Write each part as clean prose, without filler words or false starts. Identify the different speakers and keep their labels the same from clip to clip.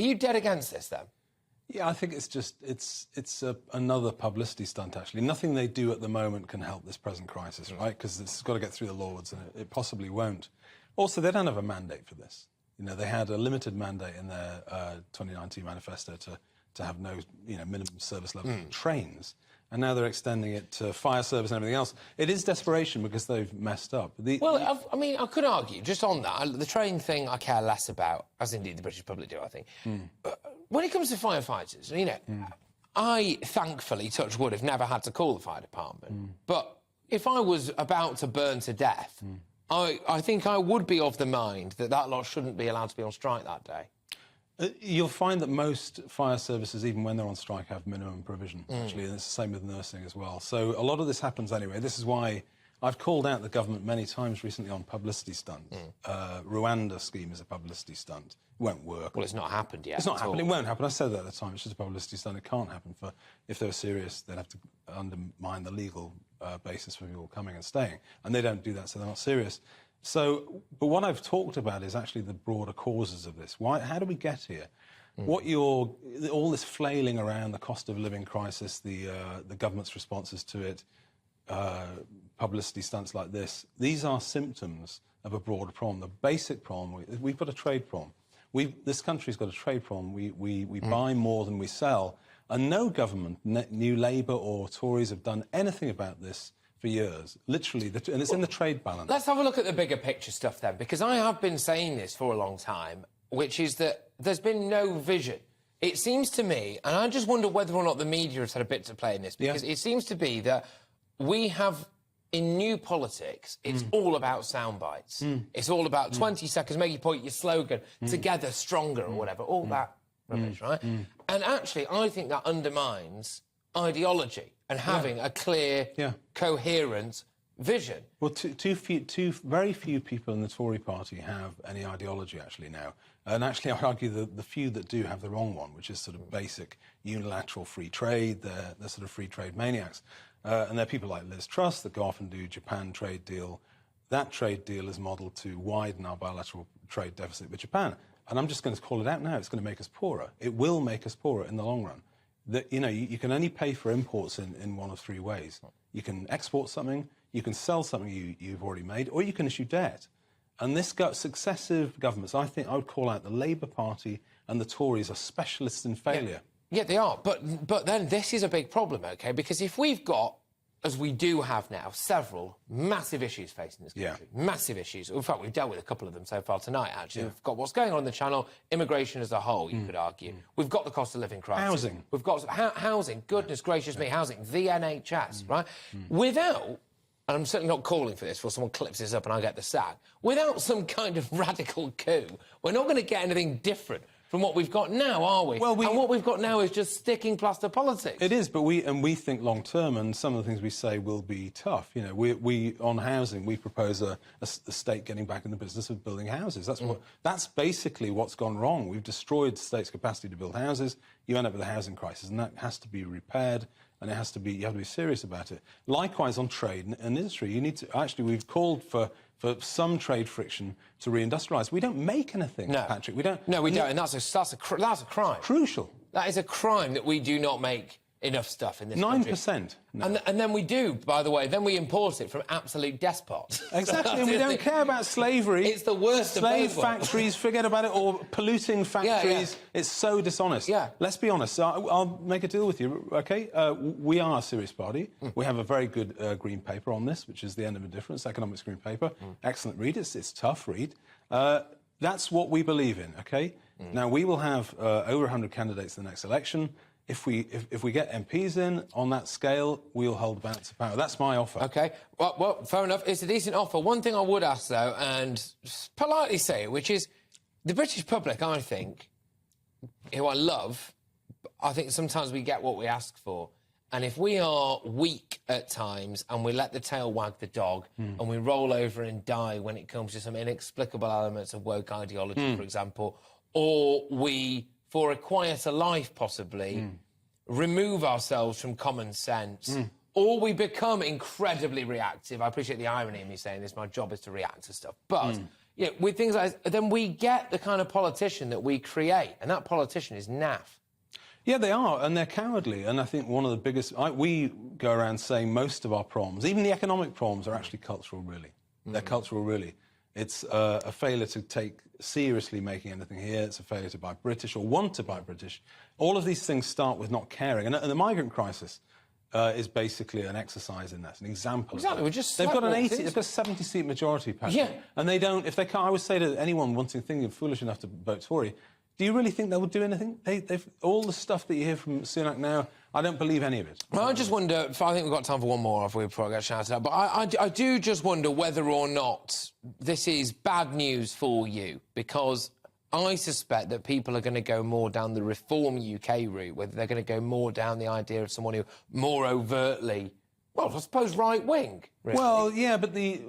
Speaker 1: Are you dead against this, then?
Speaker 2: Yeah, I think it's another publicity stunt, actually. Nothing they do at the moment can help this present crisis, right? Because it's got to get through the Lords, and it possibly won't. Also, they don't have a mandate for this. You know, they had a limited mandate in their 2019 manifesto to have no, minimum service level for trains, and now they're extending it to fire service and everything else. It is desperation because they've messed up.
Speaker 1: I could argue, just on that, the train thing I care less about, as indeed the British public do, I think. But when it comes to firefighters, I, thankfully, touch wood, have never had to call the fire department. But if I was about to burn to death, I think I would be of the mind that lot shouldn't be allowed to be on strike that day.
Speaker 2: You'll find that most fire services, even when they're on strike, have minimum provision, actually, and it's the same with nursing as well. So a lot of this happens anyway. This is why I've called out the government many times recently on publicity stunts. Rwanda scheme is a publicity stunt. It won't work.
Speaker 1: Well, it's not happened yet.
Speaker 2: It's not happening. It won't happen. I said that at the time. It's just a publicity stunt. It can't happen. If they were serious, they'd have to undermine the legal basis for people coming and staying. And they don't do that, so they're not serious. But what I've talked about is actually the broader causes of this. How do we get here? All this flailing around the cost of living crisis, the government's responses to it, publicity stunts like this, these are symptoms of a broader problem. The basic problem, we've got a trade problem. This country's got a trade problem. We buy more than we sell, and no government, New Labour or Tories, have done anything about this for years, literally, and it's in the trade balance.
Speaker 1: Let's have a look at the bigger picture stuff then, because I have been saying this for a long time, which is that there's been no vision. It seems to me, and I just wonder whether or not the media has had a bit to play in this, because it seems to be that we have, in new politics, it's all about sound bites. It's all about 20 seconds, make your point, your slogan, together, stronger, or whatever, all that rubbish, right? And actually, I think that undermines ideology and having a clear, coherent vision.
Speaker 2: Well, very few people in the Tory party have any ideology, actually, now. And actually, I'd argue the few that do have the wrong one, which is sort of basic unilateral free trade. They're sort of free trade maniacs. And there are people like Liz Truss that go off and do Japan trade deal. That trade deal is modelled to widen our bilateral trade deficit with Japan. And I'm just going to call it out now. It's going to make us poorer. It will make us poorer in the long run. You can only pay for imports in one of three ways. You can export something, you can sell something you've already made, or you can issue debt. And successive governments, I think I would call out the Labour Party and the Tories are specialists in failure.
Speaker 1: Yeah, they are. But then this is a big problem, OK? Because if we've got, as we do have now, several massive issues facing this country. Massive issues. In fact, we've dealt with a couple of them so far tonight, actually. We've got what's going on in the Channel, immigration as a whole, you could argue. We've got the cost of living crisis.
Speaker 2: Housing.
Speaker 1: We've got housing. Goodness gracious me, housing. The NHS, right? Without, and I'm certainly not calling for this before someone clips this up and I get the sack, without some kind of radical coup, we're not going to get anything different from what we've got now, are we? And what we've got now is just sticking plaster politics.
Speaker 2: It is, but we think long term, and some of the things we say will be tough. We on housing, we propose a state getting back in the business of building houses. That's basically what's gone wrong. We've destroyed the state's capacity to build houses. You end up with a housing crisis, and that has to be repaired. And you have to be serious about it. Likewise, on trade and industry, we've called for some trade friction to reindustrialise. We don't make anything, Patrick. We don't.
Speaker 1: No, we don't, and that's a crime.
Speaker 2: Crucial.
Speaker 1: That is a crime that we do not make enough stuff in this country.
Speaker 2: 9%. No.
Speaker 1: And then we do, by the way, then we import it from absolute despots.
Speaker 2: Exactly, and we don't care about slavery.
Speaker 1: It's the worst of both
Speaker 2: Slave factories, forget about it, or polluting factories. It's so dishonest. Let's be honest. I'll make a deal with you, OK? We are a serious party. We have a very good green paper on this, which is The End of Indifference, Economics Green Paper. Excellent read. It's a tough read. That's what we believe in, OK? Now, we will have over 100 candidates in the next election. If we get MPs in on that scale, we'll hold the balance of power. That's my offer. OK.
Speaker 1: Well, fair enough. It's a decent offer. One thing I would ask, though, and politely say it, which is the British public, I think, who I love, I think sometimes we get what we ask for. And if we are weak at times and we let the tail wag the dog and we roll over and die when it comes to some inexplicable elements of woke ideology, for example, or we, for a quieter life possibly, remove ourselves from common sense, or we become incredibly reactive. I appreciate the irony in me saying this. My job is to react to stuff. But, Yeah, with things like this, then we get the kind of politician that we create, and that politician is naff.
Speaker 2: Yeah, they are, and they're cowardly. And I think one of the biggest... we go around saying most of our problems, even the economic problems, are actually cultural, really. They're cultural, really. It's a failure to take seriously making anything here. It's a failure to buy British or want to buy British. All of these things start with not caring. And the migrant crisis is basically an exercise in that, an example.
Speaker 1: Exactly, we just
Speaker 2: they've got a 70-seat majority, Patrick.
Speaker 1: Yeah.
Speaker 2: And they don't... If they can't... I would say to anyone thinking foolish enough to vote Tory, do you really think they would do anything? They've all the stuff that you hear from Sunak now, I don't believe any of it.
Speaker 1: Well, I just wonder, I think we've got time for one more before I get shouted out, but I do just wonder whether or not this is bad news for you, because I suspect that people are going to go more down the Reform UK route, whether they're going to go more down the idea of someone who more overtly, well, I suppose right-wing, really.
Speaker 2: Well, yeah, but the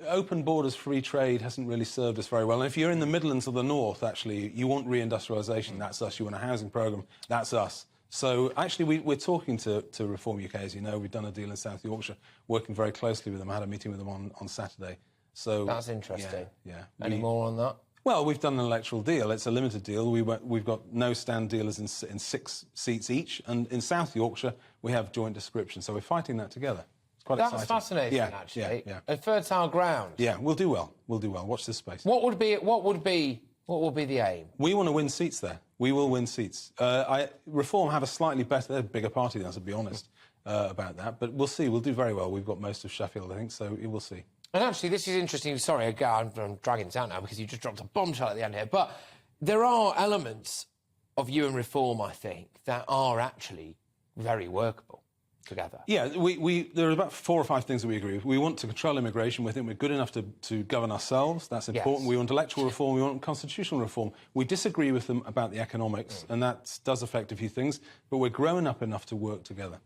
Speaker 2: open borders, free trade hasn't really served us very well. And if you're in the Midlands or the North, actually, you want reindustrialisation, that's us. You want a housing programme, that's us. So, actually, we're talking to Reform UK, as you know. We've done a deal in South Yorkshire, working very closely with them. I had a meeting with them on Saturday. So
Speaker 1: that's interesting.
Speaker 2: Yeah.
Speaker 1: Any more on that?
Speaker 2: Well, we've done an electoral deal. It's a limited deal. We've got no stand dealers in 6 seats each. And in South Yorkshire, we have joint description. So we're fighting that together. It's quite exciting.
Speaker 1: That's fascinating, actually.
Speaker 2: Yeah.
Speaker 1: A fertile ground.
Speaker 2: Yeah, we'll do well. We'll do well. Watch this space.
Speaker 1: What would be the aim?
Speaker 2: We want to win seats there. We will win seats. Reform have a slightly better, they're a bigger party than us, to be honest, about that. But we'll see. We'll do very well. We've got most of Sheffield, I think, so we'll see. And
Speaker 1: actually, this is interesting. Sorry, I'm dragging it out now because you just dropped a bombshell at the end here. But there are elements of you and Reform, I think, that are actually very workable together.
Speaker 2: Yeah, there are about 4 or 5 things that we agree with. We want to control immigration. We think we're good enough to govern ourselves. That's important. Yes. We want electoral reform. We want constitutional reform. We disagree with them about the economics, and that does affect a few things, but we're grown up enough to work together.